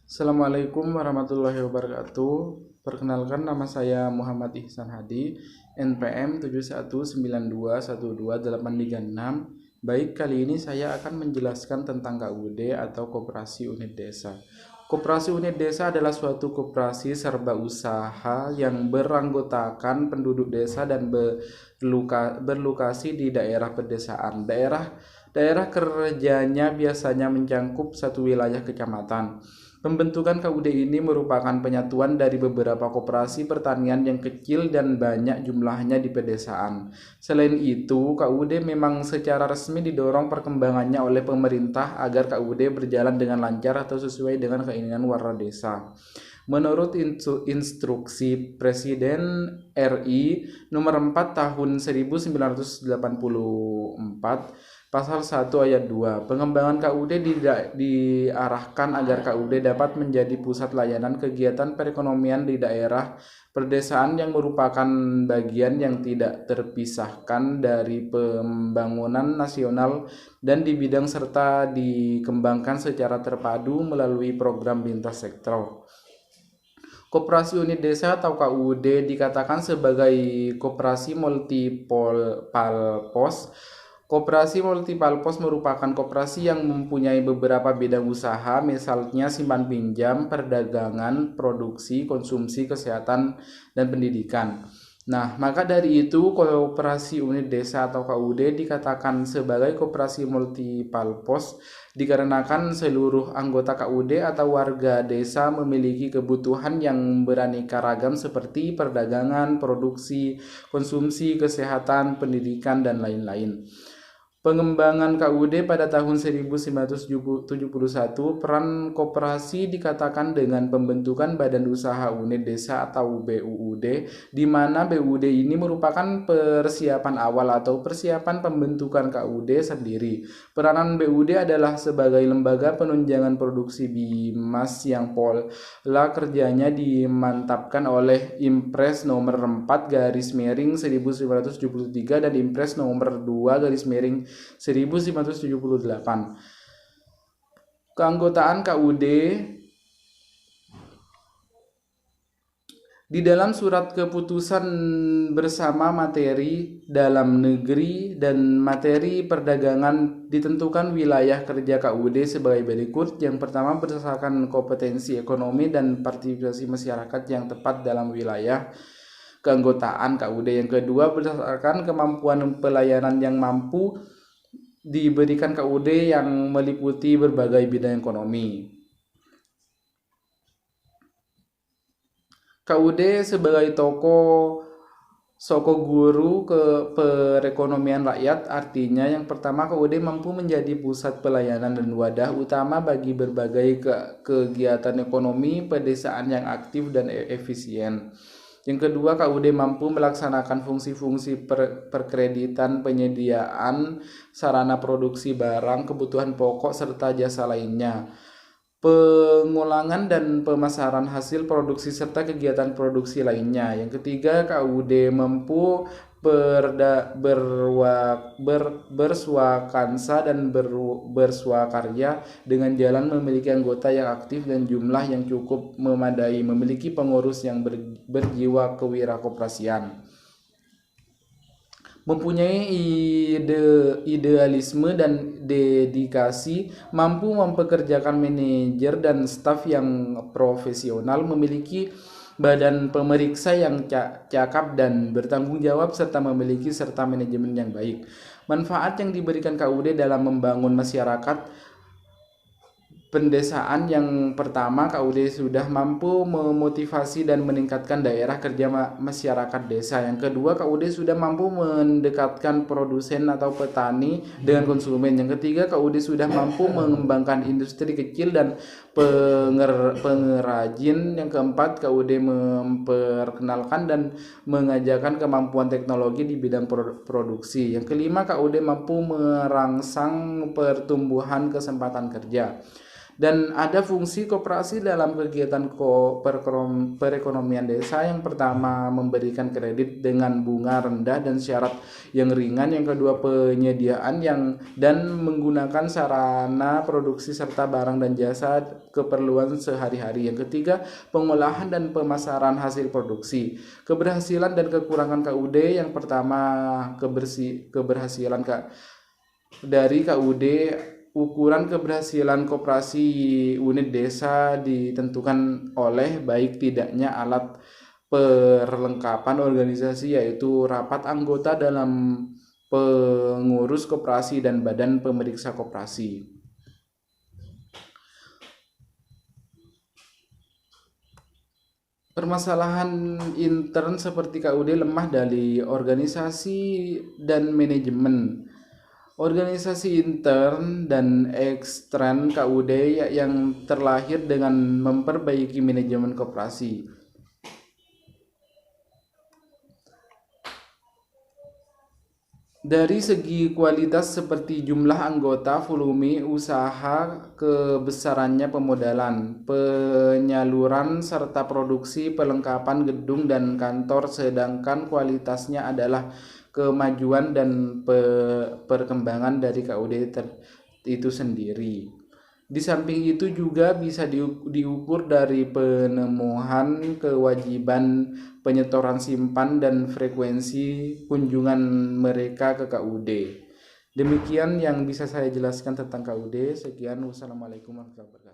Assalamualaikum warahmatullahi wabarakatuh. Perkenalkan, nama saya Muhammad Ihsan Hadi, NPM 7192123836. Baik, kali ini saya akan menjelaskan tentang KUD atau Koperasi Unit Desa. Koperasi Unit Desa adalah suatu koperasi serba usaha yang beranggotakan penduduk desa dan berlokasi di daerah pedesaan. Daerah kerjanya biasanya mencakup satu wilayah kecamatan. Pembentukan KUD ini merupakan penyatuan dari beberapa koperasi pertanian yang kecil dan banyak jumlahnya di pedesaan. Selain itu, KUD memang secara resmi didorong perkembangannya oleh pemerintah agar KUD berjalan dengan lancar atau sesuai dengan keinginan warga desa. Menurut instruksi Presiden RI nomor 4 tahun 1984, Pasal 1 ayat 2, pengembangan KUD diarahkan agar KUD dapat menjadi pusat layanan kegiatan perekonomian di daerah perdesaan yang merupakan bagian yang tidak terpisahkan dari pembangunan nasional dan di bidang serta dikembangkan secara terpadu melalui program lintas sektor. Koperasi Unit Desa atau KUD dikatakan sebagai koperasi multipurpose. Koperasi multipurpose merupakan koperasi yang mempunyai beberapa bidang usaha, misalnya simpan pinjam, perdagangan, produksi, konsumsi, kesehatan, dan pendidikan. Nah, maka dari itu Koperasi Unit Desa atau KUD dikatakan sebagai koperasi multipurpose dikarenakan seluruh anggota KUD atau warga desa memiliki kebutuhan yang beraneka ragam seperti perdagangan, produksi, konsumsi, kesehatan, pendidikan, dan lain-lain. Pengembangan KUD pada tahun 1971, peran koperasi dikatakan dengan pembentukan Badan Usaha Unit Desa atau BUUD, di mana BUUD ini merupakan persiapan awal atau persiapan pembentukan KUD sendiri. Peranan BUUD adalah sebagai lembaga penunjangan produksi bimas yang pola kerjanya dimantapkan oleh Impres nomor 4 garis miring 1973 dan Impres nomor 2 garis miring 1978. Keanggotaan KUD di dalam surat keputusan bersama materi dalam negeri dan materi perdagangan ditentukan wilayah kerja KUD sebagai berikut. Yang pertama, berdasarkan kompetensi ekonomi dan partisipasi masyarakat yang tepat dalam wilayah keanggotaan KUD. Yang kedua, berdasarkan kemampuan pelayanan yang mampu diberikan KUD yang meliputi berbagai bidang ekonomi. KUD sebagai soko guru ke perekonomian rakyat, artinya yang pertama KUD mampu menjadi pusat pelayanan dan wadah utama bagi berbagai kegiatan ekonomi pedesaan yang aktif dan efisien. Yang kedua, KUD mampu melaksanakan fungsi-fungsi perkreditan, penyediaan sarana produksi barang, kebutuhan pokok, serta jasa lainnya, pengulangan dan pemasaran hasil produksi serta kegiatan produksi lainnya. Yang ketiga, KUD mampu berswakansa dan berswakarya dengan jalan memiliki anggota yang aktif dan jumlah yang cukup memadai, memiliki pengurus yang berjiwa kewirakoperasian, mempunyai idealisme dan dedikasi, mampu mempekerjakan manajer dan staf yang profesional, memiliki badan pemeriksa yang cakap dan bertanggung jawab, serta memiliki manajemen yang baik. Manfaat yang diberikan KUD dalam membangun masyarakat pendesaan: yang pertama, KUD sudah mampu memotivasi dan meningkatkan daerah kerja masyarakat desa. Yang kedua, KUD sudah mampu mendekatkan produsen atau petani dengan konsumen. Yang ketiga, KUD sudah mampu mengembangkan industri kecil dan pengrajin. Yang keempat, KUD memperkenalkan dan mengajarkan kemampuan teknologi di bidang produksi. Yang kelima, KUD mampu merangsang pertumbuhan kesempatan kerja. Dan ada fungsi koperasi dalam kegiatan perekonomian desa. Yang pertama, memberikan kredit dengan bunga rendah dan syarat yang ringan. Yang kedua, penyediaan dan menggunakan sarana produksi serta barang dan jasa keperluan sehari-hari. Yang ketiga, pengolahan dan pemasaran hasil produksi. Keberhasilan dan kekurangan KUD. Yang pertama, keberhasilan dari KUD. Ukuran keberhasilan koperasi unit desa ditentukan oleh baik tidaknya alat perlengkapan organisasi, yaitu rapat anggota dalam pengurus koperasi dan badan pemeriksa koperasi. Permasalahan intern seperti KUD lemah dari organisasi dan manajemen. Organisasi intern dan ekstern KUD yang terlahir dengan memperbaiki manajemen koperasi. Dari segi kualitas seperti jumlah anggota, volume usaha, kebesarannya pemodalan, penyaluran serta produksi, perlengkapan gedung dan kantor, sedangkan kualitasnya adalah kemajuan dan perkembangan dari KUD itu sendiri. Di samping itu juga bisa diukur dari penemuan kewajiban penyetoran simpan dan frekuensi kunjungan mereka ke KUD. Demikian yang bisa saya jelaskan tentang KUD. Sekian, wassalamualaikum warahmatullahi wabarakatuh.